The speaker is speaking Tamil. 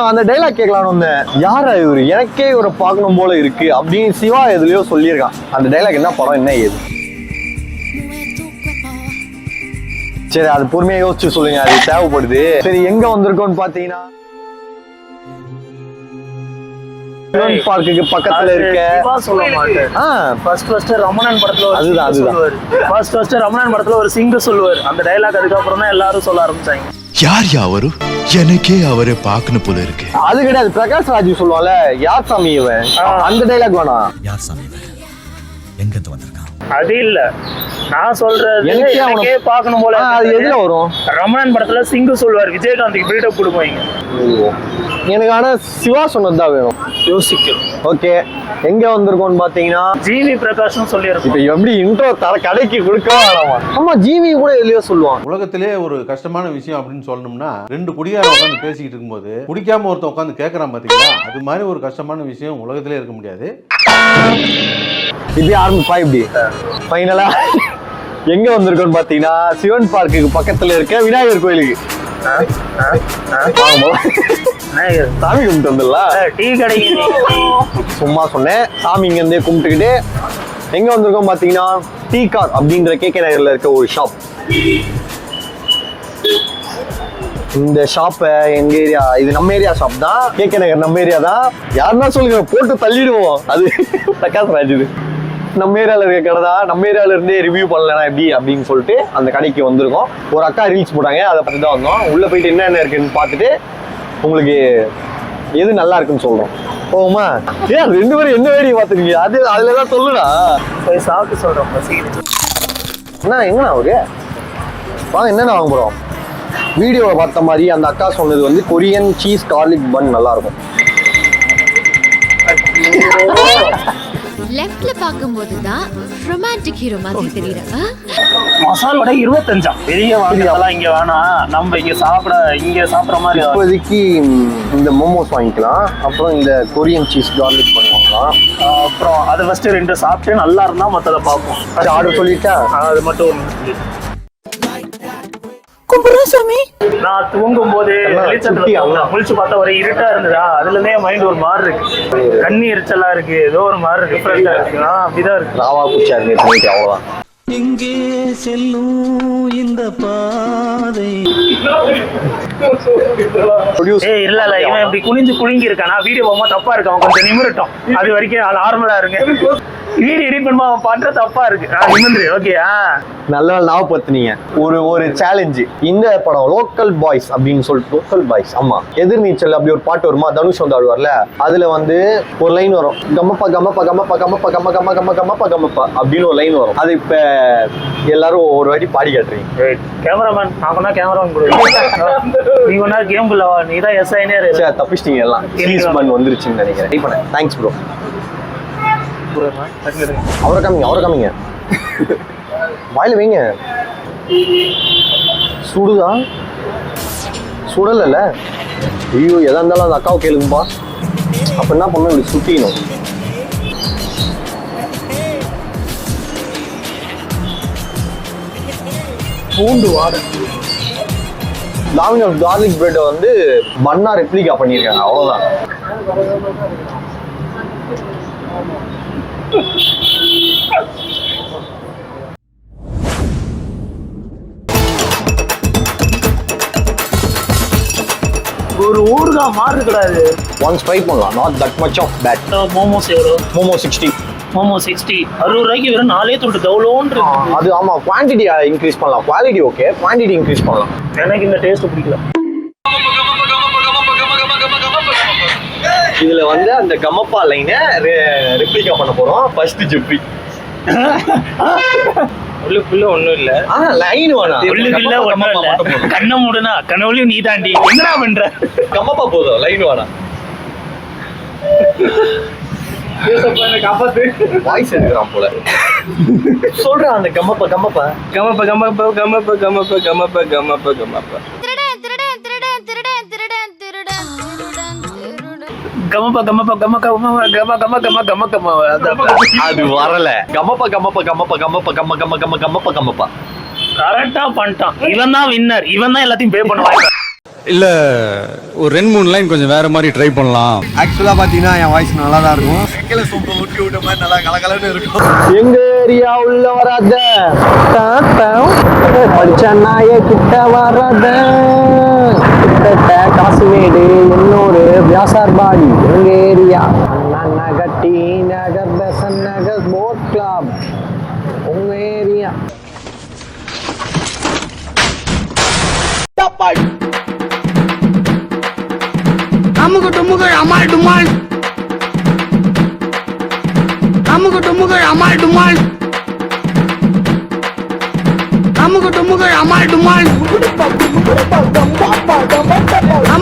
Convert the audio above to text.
அந்த டைலாக் கேட்கலான்னு வந்தேன். யாரா இவரு, எனக்கே இவரை பார்க்கணும் போல இருக்கு அப்படின்னு சிவா எதுலயோ சொல்லியிருக்கான். அந்த டைலாக் என்ன படம், என்ன ஏது? சரி, அது பொறுமையா யோசிச்சு சொல்லுங்க, அது தேவைப்படுது. சரி, எங்க வந்திருக்கோம்னு பாத்தீங்கன்னா பார்க்குக்கு பக்கத்துல இருக்க ரமணன் படத்துல ஒரு சிங்க சொல்லுவார். அந்த டைலாக் அதுக்கப்புறம் தான் எல்லாரும் சொல்ல ஆரம்பிச்சாங்க. யார் யாவரு எனக்கே அவரை பார்க்கணும் போல இருக்கு. அது கிடையாது, பிரகாஷ் ராஜ் சொல்லுவாங்கல்ல, யார் சாமி இவன், அந்த டைலாக் வேணாம். யார் சாமி எங்க இருந்து வந்திருக்கான் அது இல்ல, நான் சொல்றது எனக்கே பார்க்கணும் போல. அது எதுல வரும்? ரமணன் படத்துல சிங்கு சொல்லுவார், விஜயகாந்த் பில்டப் கொடுப்பாங்க. எனக்கு ஆனா சிவா சொன்னதுதான் வேணும். யோசிக்கும். ஓகே, எங்க வந்திருக்கோம்னு பாத்தீங்கன்னா ஜிவி பிரகாஷ் சொல்லியிருக்கோம். இப்ப எப்படி இன்ட்ரோ கடைக்கு கொடுக்கவா வேணாமா? ஆமா, ஜிவி கூட எதுலயோ சொல்லுவான். உலகத்திலே ஒரு கஷ்டமான விஷயம் அப்படின்னு சொல்லணும்னா, 2 குடியார உட்காந்து பேசிக்கிட்டு இருக்கும்போது குடிக்காம ஒருத்தன் உட்காந்து கேட்கறான் பாத்தீங்களா, அது மாதிரி ஒரு கஷ்டமான விஷயம் உலகத்திலே இருக்க முடியாது. இப்படி ஆரம்பிப்பா. இப்படி ஃபைனலா எங்க வந்திருக்கோம்னு பாத்தீங்கன்னா சிவன் பார்க்குக்கு பக்கத்துல இருக்க விநாயகர் கோயிலுக்கு. சாமி கும்பிட்டு வந்துடலாம். டீ கடைக்கு சும்மா சொன்னேன். சாமி இங்க இருந்தே கும்பிட்டுக்கிட்டு எங்க வந்திருக்கோம் பாத்தீங்கன்னா டீ கார் அப்படின்ற கேகே நகர்ல இருக்க ஒரு ஷாப். இந்த ஷாப்ப எங்க ஏரியா, இது நம்ம ஏரியா ஷாப் தான். கேகே நகர் நம்ம ஏரியா தான். யாருன்னா சொல்லுங்க, போட்டு தள்ளிடுவோம். அது பிரகாஷ் ராஜ். இது நம்ம ஏரியால இருக்க கடை தான். நம்ம ஏரியால இருந்தே ரிவ்யூ பண்ணலாம் எப்படி அப்படின்னு சொல்லிட்டு அந்த கடைக்கு வந்திருக்கோம். ஒரு அக்கா ரீல்ஸ் போட்டாங்க, அதை பத்தி தான் வந்தோம். உள்ள போயிட்டு என்ன இருக்குன்னு பார்த்துட்டு உங்களுக்கு எது நல்லா இருக்குன்னு சொல்றோம். போகுமா? ஏன் 2 பேரும் என்ன வேடி பார்த்துருக்கீங்க? அது அதுலதான் சொல்லுடா. போய் சாப்பிட்டு சொல்றோம். என்ன எங்கண்ணா அவரு வாங்க, என்னென்ன வாங்க போறோம்? வீடியோவை பார்த்த மாதிரி அந்த அக்கா சொன்னது வந்து கொரியன் சீஸ் கார்லிக் பன் நல்லா இருக்கும். லெஃப்ட்ல பாக்கும்போது தான் ரொமான்டிக் ஹீரோ மாதிரி தெரியுறாங்க. மசால் வடை 25 பெரிய வாங்கலாம். இங்க வேணாம், நம்ம இங்க சாப்பிடுற மாதிரி. இப்போதைக்கு இந்த மோமோஸ் வாங்கிக்கலாம், அப்புறம் இந்த கொரியன் சீஸ் கார்லிக் பன் வாங்கலாம். அப்புறம் அதை ஃபர்ஸ்ட் 2 சாப்பிட்டு நல்லா இருந்தா மத்தத பார்ப்போம். ஆர்டர் சொல்லிட்டா அது மட்டும் கும்புராசாமி. நான் தூங்கும் போது முழிச்சு பார்த்தா ஒரே இருட்டா இருந்ததா, அதுல இருந்தே மைண்ட் ஒரு மாதிரி இருக்கு. கண்ணி எரிச்சலா இருக்கு, ஏதோ ஒரு மாதிரி டிஃபரெண்டா இருக்கு. அப்படிதான் இருக்கு. ராவா குச்சா இருக்கு. அவ்வளவுதான். எங்கே செல்லும் இந்த பாதை. இல்ல இவன் இப்படி குனிஞ்சு இருக்கானா, வீடியோ போகும்போது தப்பா இருக்கு. அவன் கொஞ்சம் நிமிரட்டும், அது வரைக்கும் நார்மலா இருங்க. வீடியோ எடிட் பண்ணும்போது அவன் பண்ற தப்பா இருக்கு. நிமிர்ந்து ஓகே. நல்ல ஞாபகப்படுத்தினீங்க. ஒரு சேலஞ்சு. இந்த படம் லோக்கல் பாய்ஸ் அப்படின்னு சொல்லிட்டு, லோக்கல் பாய்ஸ், ஆமா, எதிர்நீச்சல் அப்படி ஒரு பாட்டு வருமா, தனுஷ் வந்து ஆடுவார்ல, அதுல வந்து ஒரு லைன் வரும், கம்மப்பா கம்மப்பா கம்மப்பா கம்மப்பா கம்ம கம்ம கம்ம கம்மப்பா கம்மப்பா அப்படின்னு ஒரு லைன் வரும். அது இப்ப எல்லாரும் ஒரு வாட்டி பாடி காட்டுறீங்க. கேமராமேன் நான் கேமராமேன் கொடுங்க. நீ ஒன்னா கேம் குள்ளவா, நீ தான் எஸ்ஐனே. தப்பிச்சிட்டீங்க எல்லாம். சீஸ் பன் வந்துருச்சுன்னு நினைக்கிறேன். Thanks bro. அவரை காமிங்க. வாயில வைங்க. சுடுதா? சுடல. ஐயோ, எதா இருந்தாலும் அந்த அக்காவை கேளுங்கப்பா. அப்ப என்ன பண்ணணும், இப்படி சுத்திக்கணும். பூண்டு வாடை. டாமினோஸ் கார்லிக் பிரெட் வந்து பன்னா ரெப்ளிகா பண்ணியிருக்காங்க, அவ்வளவுதான். ஒரு ஊறுகாய் மாறு கிடையாது. ஒன்ஸ் ட்ரை பண்ணலாம். Not that much of bad. Momos எவ்வளோ? மோமோ 60. மோமோ 60. 60 ரூபாய்க்கு வெறும் 4 தொட்டு டவுலோன்னு. அது ஆமா, குவான்டிட்டி இன்க்ரீஸ் பண்ணலாம். குவாலிட்டி ஓகே, குவான்டிட்டி இன்க்ரீஸ் பண்ணலாம். எனக்கு இந்த டேஸ்ட் பிடிக்கல. இதுல வந்து அந்த கமப்பா லைனை ரெப்ளிகா பண்ண போறோம். ஃபர்ஸ்ட் ஜிப்பி உள்ளுக்குள்ள ஒண்ணும் இல்ல. லைன் வேணாம். உள்ளுக்குள்ள ஒண்ணும் இல்ல. கண்ண மூடுனா கனவுலயும் நீ தாண்டி என்னடா பண்ற? கமப்பா போதும், லைன் வேணாம். வாய்ஸ் எடுக்கிறான் போல. சொல்றான் அந்த கமப்பா கமப்பா கமப்பா கமப்பா கமப்பா கமப்பா கமப்பா கமப்பா கமப்பா கமப்பா கமப்பா கம கம கம கம கம கம கம. அது வரல. கமப்பா கமப்பா கமப்பா கமப்பா கம கம கம கமப்பா கமப்பா. கரெக்டா பண்ணிட்டான். இவன் தான் வின்னர். இவன் தான் எல்லாத்தையும் பே பண்ணுவான். இல்ல ஒரு 2-3 லைன் கொஞ்சம் வேற மாதிரி ட்ரை பண்ணலாம். ஆக்சுவலா பாத்தீங்கன்னா என் வாய்ஸ் நல்லா தான் இருக்கும். சைக்கிள சோப்பை ஊட்டி விட்ட மாதிரி நல்லா கலகலன்னு இருக்கும். எங்க ஏரியா உள்ள வராத படிச்சனாய கிட்ட வராத கிட்ட காசுமேடு என்னோரு வியாசார்பாடி எங்க ஏரியா நகர் டி நகர் பெசன் நகர் போட் கிளப் உங்க ஏரியா அமுகு டுமுகு அமால் டுமால் அமுகு டுமுகு அமால் டுமால் அமுகு டுமுகு அமால் டுமால்